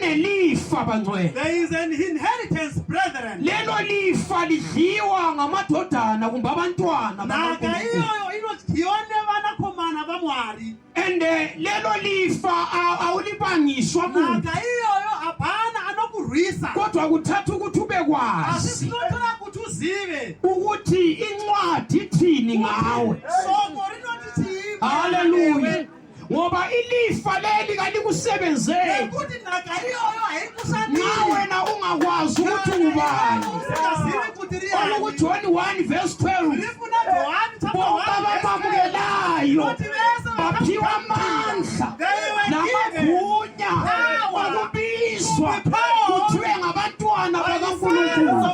kunelifa bangcwele. There is an inheritance, brethren. Lelo lifa lidliwa ngamadodana kumbe abantwana bakaNkulunkulu. And lelo lifa awulibangiswa muntu. Kodwa kuthatha ukuthi ube kwazi ukuthi incwadi ithini ngawe. Hallelujah. Ngoba ilifa leli kalikusebenzele. Nawe na ungakwazi ukuthi ubani. Oluku John 1 verse 12. Bonke abamukelayo baphiwa amandla namagunya okubizwa kuthiwe ngabantwana bakaNkulunkulu.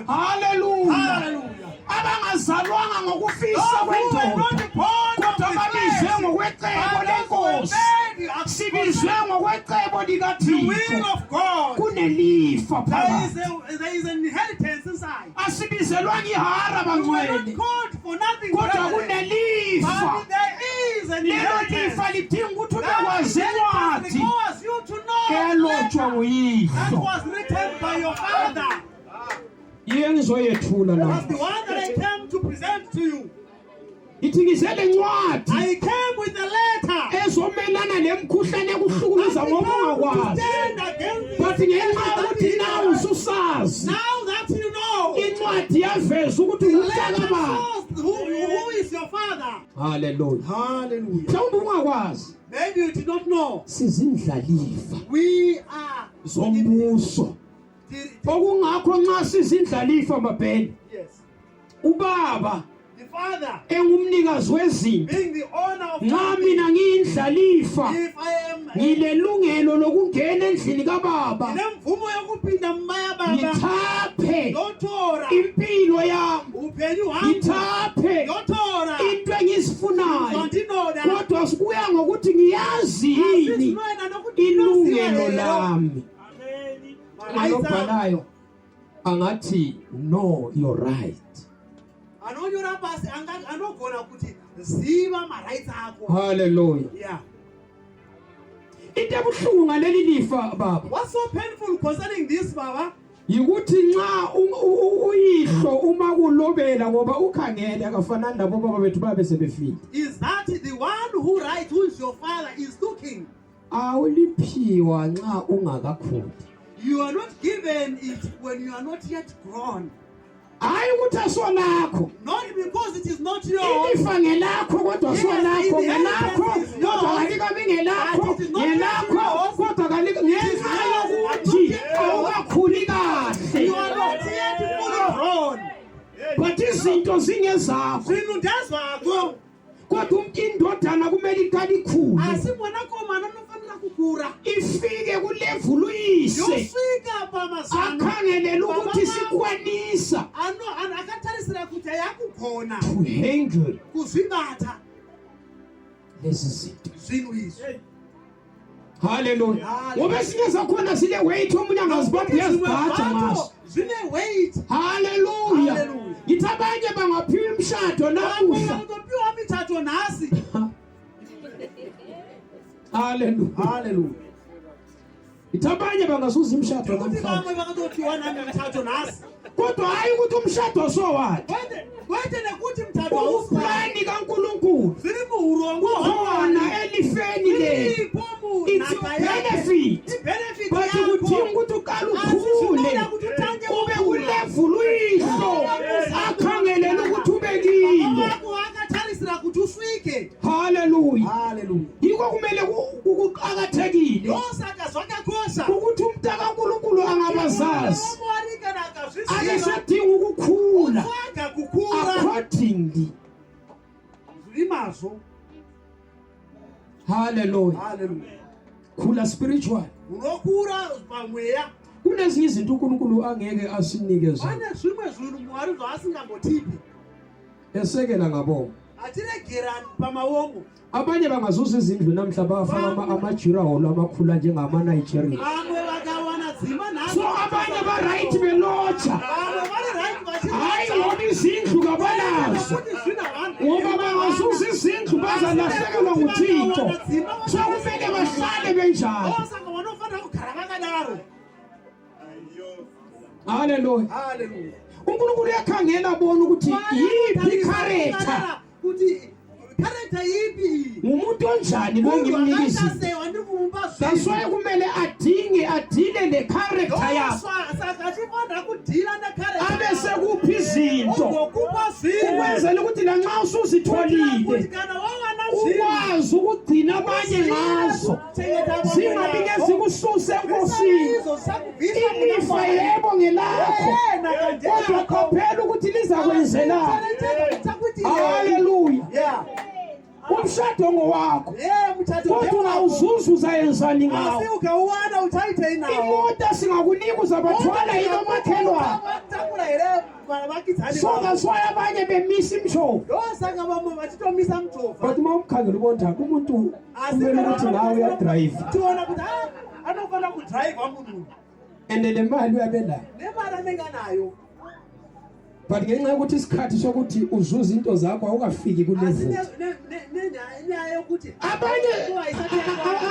Hallelujah. Abangazalwanga ngokufisa kwendoda kodwa babizwe ngokwecebo lenkosi. Sibizwe ngokwecebo likaThixo. Kunelifa phakathi. There is an inheritance inside. Asibizelwa ngihara bangcwele. Kodwa kunelifa. Lelo lifa lidinga ukuthi ubekwazi incwadi elotshwa nguyihlo. That was written by your father. Yengizoyethula la. That's the one that I came to present to you. Ithikizele incwadi. I came with a letter. Ezomelana lemkhuhlane ekuhlukuluza ngoba ungakwazi. But ngenxa yokuthi nawe ususazi. Now that you know. Incwadi yaveza ukuthi umntaka bani. Who is your father? Hallelujah. Hallelujah. Mhlawumbe ungakwazi. Maybe you did not know. Sizindlalifa. We are zombuso. Okungakho nxa sizindlalifa mabheni. Yes. Ubaba the father engumnikazi wezinto. being the owner of Nxa mina ngiyindlalifa. If I am ngilelungelo lokungena endlini kababa. Nemvumo yokuphinda mmaya baba. Ngithaphe Lotora. impilo yami. Uphenyu wami. Ngithaphe Lotora. into engisifunayo. Mandinoda. Kodwa sikuya ngokuthi ngiyazi yini ilungelo lami. Alobhalayo angathi know your right. Anonyora basi anogona ukuthi ziba ma rights akho. Hallelujah. Yeah. Into ebuhlungu ngaleli lifa baba. What's so painful concerning this baba? Yikuthi nxa uyihlo uma kulobela ngoba ukhangele akafanani labo baba bethu babe sebefile. Is that the one who writes who is your father is looking? Awuliphiwa nxa ungakakhuli. You are not given it when you are not yet grown. Hayi ukuthi asolakho. Not because it is not yours. Ilifa ngelakho kodwa solakho ngelakho kodwa kalikabi ngelakho ngelakho kodwa kalikabi ngenxa yokuthi awukakhuli kahle. You are not yet fully grown. But izinto zingezakho. Zinundazwakho. Kodwa indodana kumele ikhalikhulu. Asimona komana nofanele kukura. Ifike ku level uyise. Yofika baba sana. Akhangelele ukuthi sikwanisa. Akatharisira ukuthi ayakukhona. To handle. Kuzingatha. Lezi zinto. Zinuyise. Hallelujah. Ngoba singeza khona sile weight omunye angazibaphi yazibhaja ngaso. Zine weight. Hallelujah. Ngithabanye bangaphiwa imshado nakuhla. Ngaphiwa imshado nasi. Hallelujah. Hallelujah. Ngithabanye bangasuza imshado namhlanje. Bangaphiwa imshado nasi. Kodwa hayi ukuthi umshado sowathi. Wethe nekuthi umshado awusiplani kaNkulunkulu. Zilimurongo khona elifeni le. It's benefit. But kudinga ukuthi uqale ukhule. Ube kulevel uyihlo. Akhangelele ukuthi ube kilo. Akatharisira ukuthi ufike. Hallelujah. Hallelujah. Yiko kumele ukuqhakathekile. Osakazwaka khosa. Ukuthi umntaka kaNkulunkulu angabazazi. Akesadinga ukukhula. Accordingly. Imazo. Hallelujah. Hallelujah. Khula spiritual. Unokura pamweya. Kunezinye izinto uNkulunkulu angeke asinike zona. Ane zwimwe zvinhu Mwari zvaasingangothipi. Esekela ngabo. Atiregera pamawomo. Abanye bangazuza izindlu namhla bafaka amajira holo amakhula njengama Nigeria. Amwe bakawana dzima nazo. So abanye ba right belocha. Amwe bali right bathi. Hayi ngoba izindlu kabanazo. Ngoba bangazuza izindlu bazalahlekelwa nguThixo. So kumele bahlale benjalo. Osanga wanofanele ukugara Hallelujah. Hallelujah. uNkulunkulu uyakhangela abona ukuthi yiphi character, Kuti character yipi. ngumuntu onjani lo ngimnikizile. Akasewa ndivumba That's why kumele adile le character yakho. Sakachifanda kudila na character. Abe sekuphi izinto Ngokuba zinto. ukwenzela ukuthi lanxa usuzitholile ukwazi ukugcina abanye ngazo, zingabi ngezikususe enkosini. Ilifa yebo ngelakho, kodwa qaphela ukuthi lizakwenzelani. Haleluya. Yeah. Umshado ngowakho, Yeah, mthatho. kodwa ungawuzuza uzayenzani ngawo. Ukawana uthathe inawo. Imoto singakunika uzabathwala yilo makhelwane. So that's why abanye bemisa imshovu. But uma umkhangela ubona umuntu kumele ukuthi nawe uyadrive. And le mali uyabela. But ngenxa yokuthi isikhathi sokuthi uzuza into zakho awukafiki kulevel.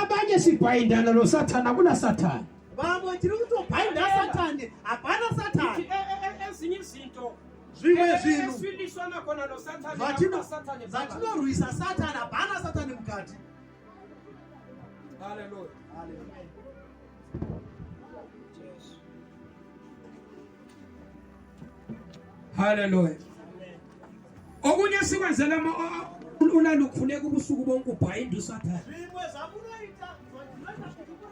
Abanye sibhayindana lo Sathana kula Sathana. Babo tiri kutobhainda Sathane, hapana Sathane. Ezinye izinto Zviwe zvinhu ezifiliswana khona no Sathane vatino Sathane zvatinorwisa Sathane, hapana Sathane mukati. Hallelujah. Hallelujah. Okunye sikwenzela ulala ukufuneka ubusuku bonke ubhayinde uSathane. Zvimwe zvamunoita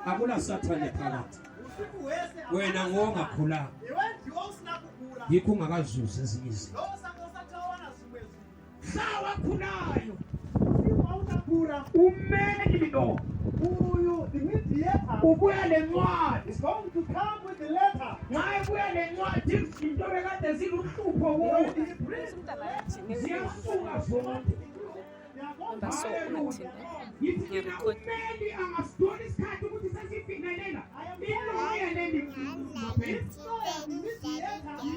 Akula Sathane phakathi. usiku wese Wena ngongakhulanga. iwe ndiwo usina kukura. Yikho ungakazuza ezinye izinto. Ndosaka usatawana zvimwe zvinhu. Sawakhulayo Usiku haunakura. umeli lo Uyu the mediator ubuya lencwadi. is going to come with the letter. Nxa ebuya lencwadi izinto bekade ziluhlupho kuwe He brings the letter. ziyasuka zonke. Basokulathini. Yithi mina umeli angasithola isikhathi ukuthi sesifinyelela iloya leli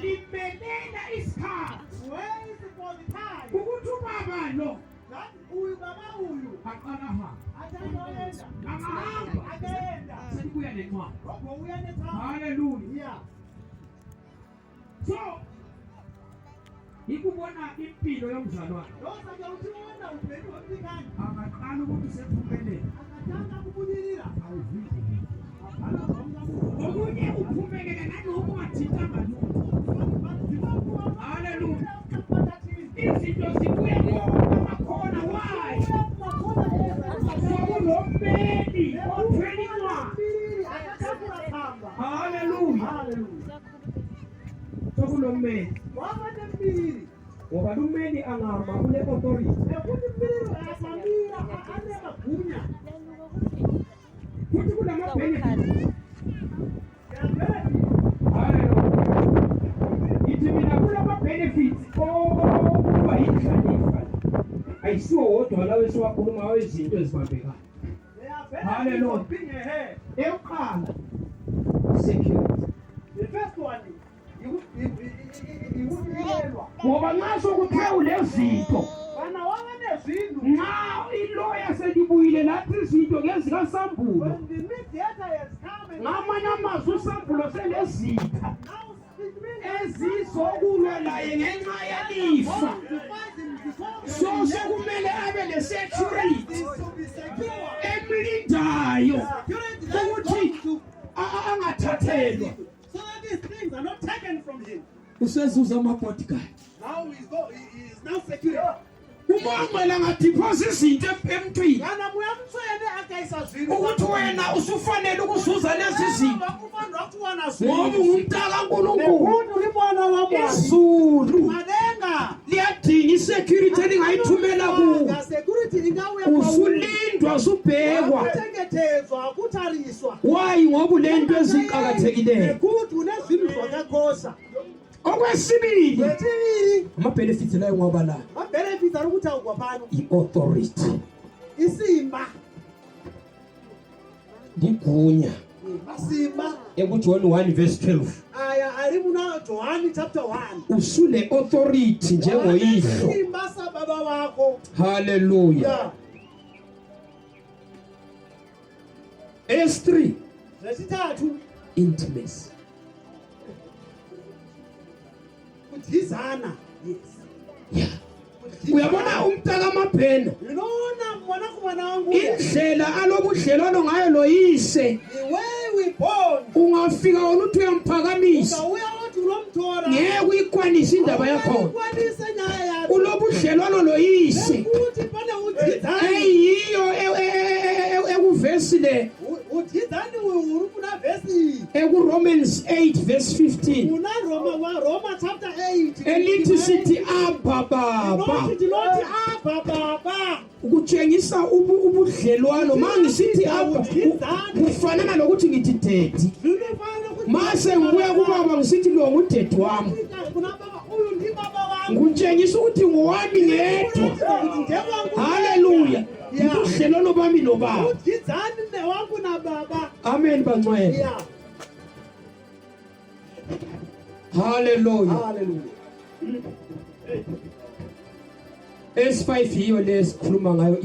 limelela isikhathi Where is it for the time? ukuthi ubaba lo That uyu baba uyu aqala hamba ataenda. angahamba Ataenda. sesibuya lencwadi. Robo uya netamu. Hallelujah. Yeah. So ikubona impilo yomzalwane Ndosaka uchiona upenyu hwemtikani. akaqala ukuthi sephumelele Akatanga kubudirira. awuviki. Hapana zvaungamuva. Okunye uphumelele nalokho ungathintanga lutho. Hallelujah. Izinto zibuye ngamakhona wayo. Sokulommeli othwele incwadi. Hallelujah. Sokulommeli ngoba lummeli angahamba kule authority futhi kulama-benefits. Ithi mina kulama-benefits okuba yindlalifa ayisiwo wodwa lawo esiwakhuluma wezinto ezibambekayo. Hallelujah. Eyokuqala security, ngoba nxa sokuthe ulezinto nxa iloya selibuyile lathi izinto ngezikasambulo ngamanye amazwi usambulo selezitha ezizokulwa laye ngenxa yalifa. So sekumele abe le-security emlindayo ukuthi angathathelwa. So that these things are not taken from him. Usezuza ama-bodyguard. Now he is now secure. Umangela angadiphosa izinto emntwini Kana muyamtswene akaisa zvinhu. ukuthi wena usufanele ukuzuza lezi zinto Vakufanira kuwana ngoba zvinhu. ungumntaka kaNkulunkulu. Nekuti uri mwana waMwari. Izulu Madenga. liyadinga isecurity elingayithumela kuwo. Nga security ingauya kwa Usulindwa usubhekwa. kuchengetedzwa kutariswa. Wayi ngoba ulento eziqakathekileyo. Nekuti une zvinhu zvakakosha. Okwesibili Kwechiviri ama-benefits layo ngoba la mabenefits ari kutaurwa pano. i-authority Isimba. ligunya Isimba. ekuJohn 1 verse 12 Aya ari muna Johani chapter 1. usule authority njengoyihlo. Isimba sababa wako. Hallelujah. Yeah. S3 Zvechitatu intimacy. kudizana. Yes. Uyabona umntaka Mabhena Unaona mwana wangu. indlela alobudlelwano ngayo loyise The way we born. ungafika wona uthi uyamphakamisa Uya wathi ulomthora. ngeke uyikwanise indaba yakho Ukwanise naye yathi. ulobudlelwano loyise Ukuthi bana udizana. eyiyo ekuvesi le Udizani urufuna verse. eku-Romans 8 verse 15 Una Roma chapter 8. elithi sithi abba baba Not Abba Baba. kutshengisa ubudlelwano mangisithi abba kufanana lokuthi ngithi daddy mase ngibuya kubaba ngisithi lo ngudaddy wami kutshengisa ukuthi ngowami ngedwa haleluya ubudlelwano bami nobaba amen bangcwele haleluya Hallelujah. S5 yiyo lesikhuluma ngayo